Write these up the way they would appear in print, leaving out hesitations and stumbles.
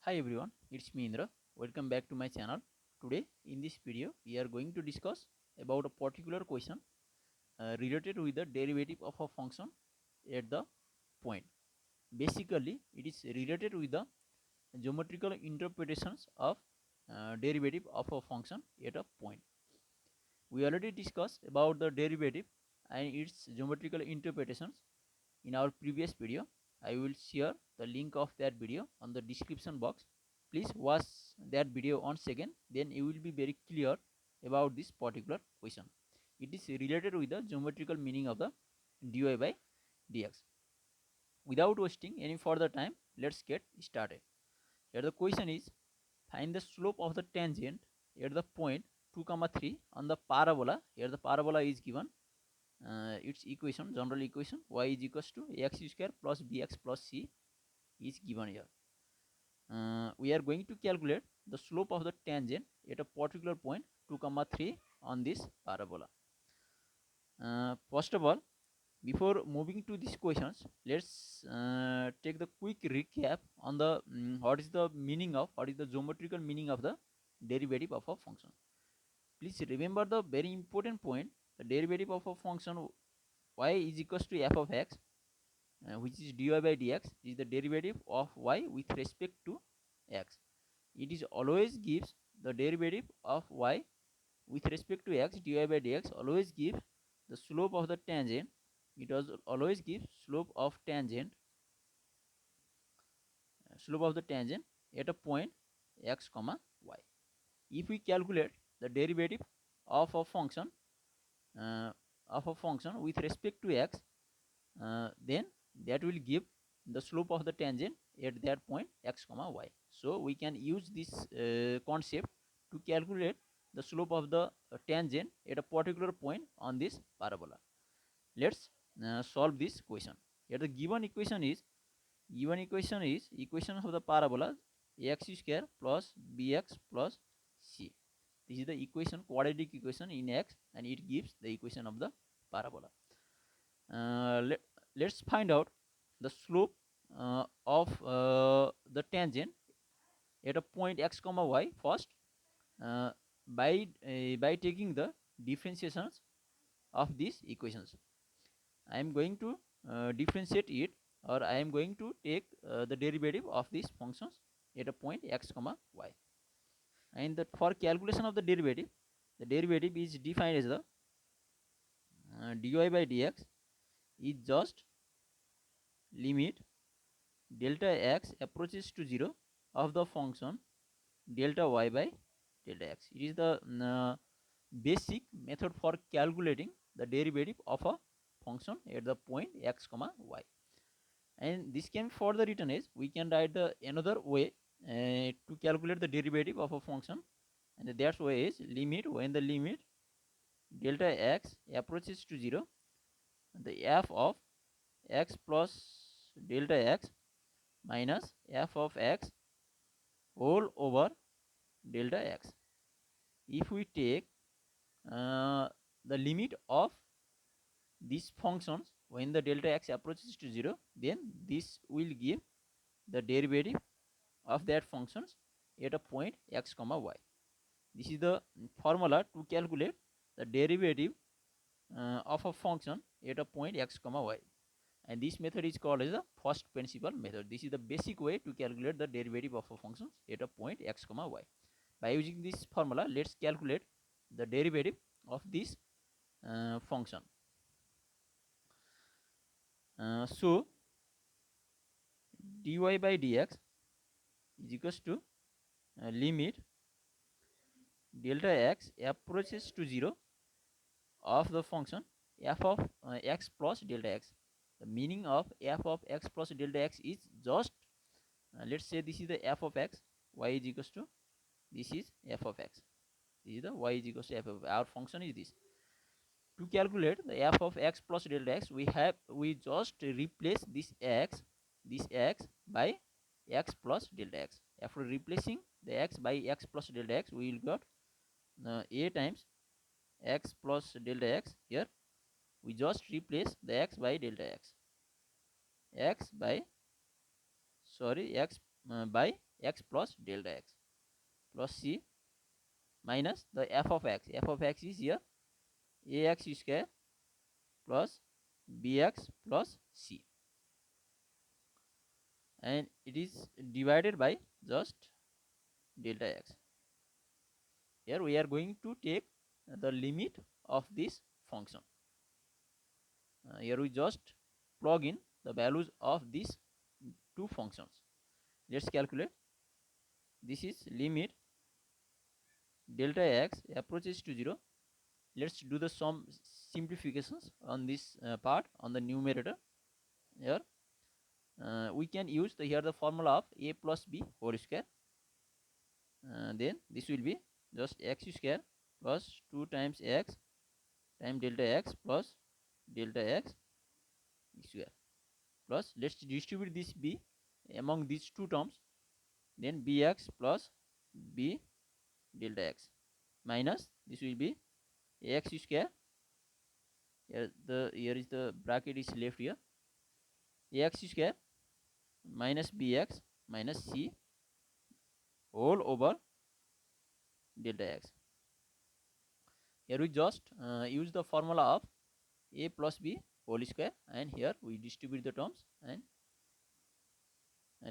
Hi everyone, it's me Indra. Welcome back to my channel. Today in this video we are going to discuss about a particular question related with the derivative of a function at the point. Basically it is related with the geometrical interpretations of derivative of a function at a point. We already discussed about the derivative and its geometrical interpretations in our previous video. I will share the link of that video on the description box. Please watch that video once again, then you will be very clear about this particular question. It is related with the geometrical meaning of the dy by dx. Without wasting any further time, let's get started. Here the question is, find the slope of the tangent at the point 2 comma 3 on the parabola. Here the parabola is given, its equation, general equation, y is equals to x square plus bx plus c is given here. We are going to calculate the slope of the tangent at a particular point 2 comma 3 on this parabola. First of all, before moving to these questions, let's take the quick recap on the what is the geometrical meaning of the derivative of a function. Please remember the very important point: the derivative of a function y is equals to f of x, which is dy by dx, is the derivative of y with respect to x. It is always gives the derivative of y with respect to x, dy by dx always gives the slope of the tangent. It always gives slope of the tangent at a point x comma y. If we calculate the derivative of a function uh, with respect to x, then that will give the slope of the tangent at that point x comma y. So we can use this concept to calculate the slope of the tangent at a particular point on this parabola. Let's solve this question. Here the given equation is equation of the parabola x square plus bx plus c. This is the equation, quadratic equation in x, and it gives the equation of the parabola. Let's find out the slope of the tangent at a point x comma y first, uh, by taking the differentiations of these equations. I am going to differentiate it, or I am going to take the derivative of these functions at a point x comma y. And that for calculation of the derivative is defined as the dy by dx is just limit delta x approaches to 0 of the function delta y by delta x. It is the basic method for calculating the derivative of a function at the point x comma y. And this can further written as, we can write the another way to calculate the derivative of a function, and that way is limit, when the limit delta x approaches to 0, the f of x plus delta x minus f of x whole over delta x. If we take the limit of these functions when the delta x approaches to 0, then this will give the derivative of that functions at a point x comma y. This is the formula to calculate the derivative of a function at a point x comma y, and this method is called as the first principle method. This is the basic way to calculate the derivative of a function at a point x comma y. By using this formula, let's calculate the derivative of this function. So dy by dx is equals to limit delta x approaches to 0 of the function f of x plus delta x. The meaning of f of x plus delta x is just, let's say this is the f of x, y is equals to, this is f of x, this is the y is equals to f of our function is this. To calculate the f of x plus delta x, we just replace this x by x plus delta x. After replacing the x by x plus delta x, we will get a times x plus delta x. Here we just replace the x by delta x, x by sorry x by x plus delta x plus c minus the f of x. F of x is here ax square plus bx plus c, and it is divided by just delta x. Here we are going to take the limit of this function. Here we just plug in the values of these two functions. Let's calculate. This is limit delta x approaches to 0. Let's do the some simplifications on this part on the numerator. Here we can use here the formula of a plus b whole square. Then this will be just x square plus 2 times x times delta x plus delta x square plus, let's distribute this b among these two terms, then bx plus b delta x minus this will be ax square. Here is the bracket is left here, ax square minus bx minus c whole over delta x. Here we just use the formula of a plus b whole square, and here we distribute the terms, and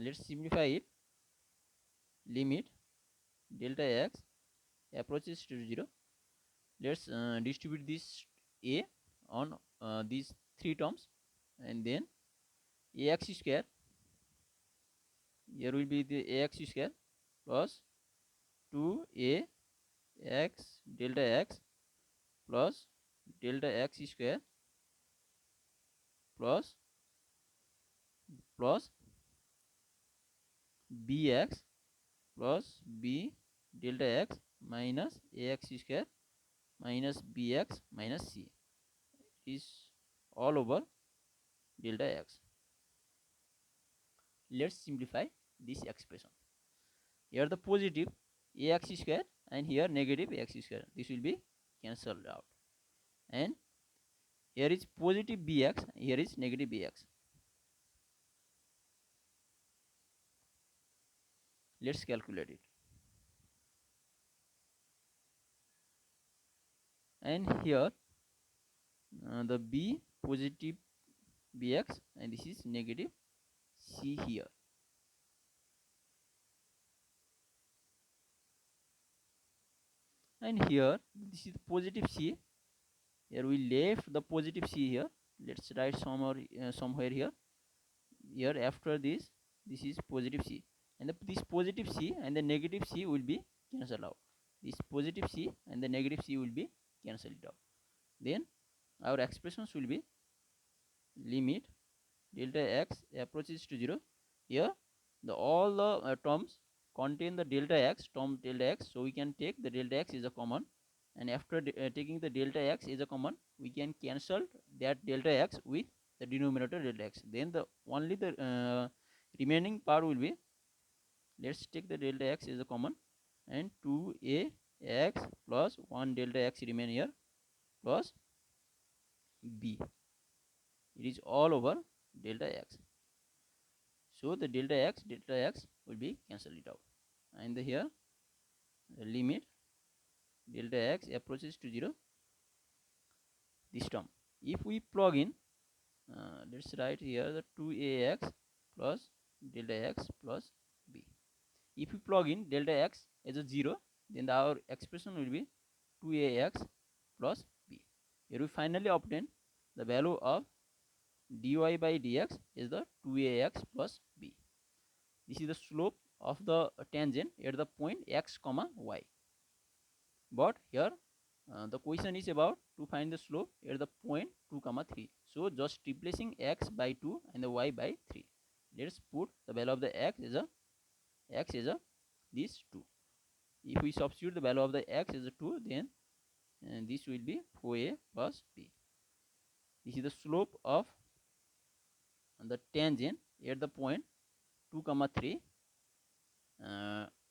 let's simplify it. Limit delta x approaches to 0. Let's distribute this a on these three terms, and then ax square, here will be the ax square plus 2a x delta x plus delta x square plus bx plus b delta x minus ax square minus bx minus c is all over delta x. Let's simplify this expression. Here the positive ax square and here negative x square, this will be cancelled out, and here is positive bx, here is negative bx. Let's calculate it. And here the b positive bx, and this is negative c here. And here this is positive c. Here we left the positive c here. Let's write somewhere here. Here after this is positive c, and this positive c and the negative c will be cancelled out. This positive c and the negative c will be cancelled out. Then our expressions will be limit delta x approaches to 0. Here the all the terms contain the delta x, so we can take the delta x is a common, and after taking the delta x is a common, we can cancel that delta x with the denominator delta x. Then the only the remaining part will be, let's take the delta x is a common, and 2a x plus 1 delta x remain here plus b, it is all over delta x. So the delta x will be cancelled it out, and here the limit delta x approaches to 0, this term if we plug in, let's write here the 2ax plus delta x plus b. If we plug in delta x as a 0, then our expression will be 2ax plus b. Here we finally obtain the value of dy by dx is the 2ax plus b. This is the slope of the tangent at the point x comma y. But here the question is about to find the slope at the point 2 comma 3. So just replacing x by 2 and the y by 3. Let's put the value of the x is a this 2. If we substitute the value of the x as a 2, then this will be 4a plus b. This is the slope of the tangent at the point 2 comma 3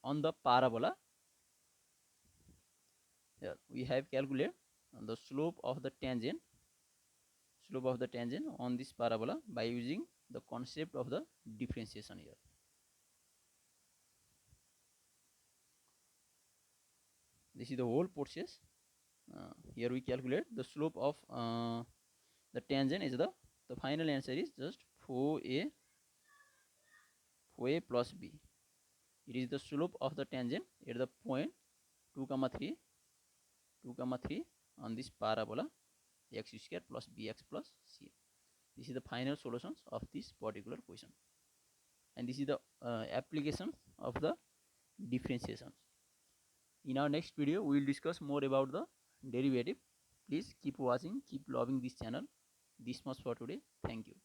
on the parabola. Here we have calculated the slope of the tangent on this parabola by using the concept of the differentiation here. this is the whole process. Here we calculate the slope of the tangent is the final answer is just 4a plus b. It is the slope of the tangent at the point 2 comma 3 on this parabola x square plus bx plus c. This is the final solutions of this particular question, and this is the application of the differentiations. In our next video we will discuss more about the derivative. Please keep watching, keep loving this channel. This much for today. Thank you.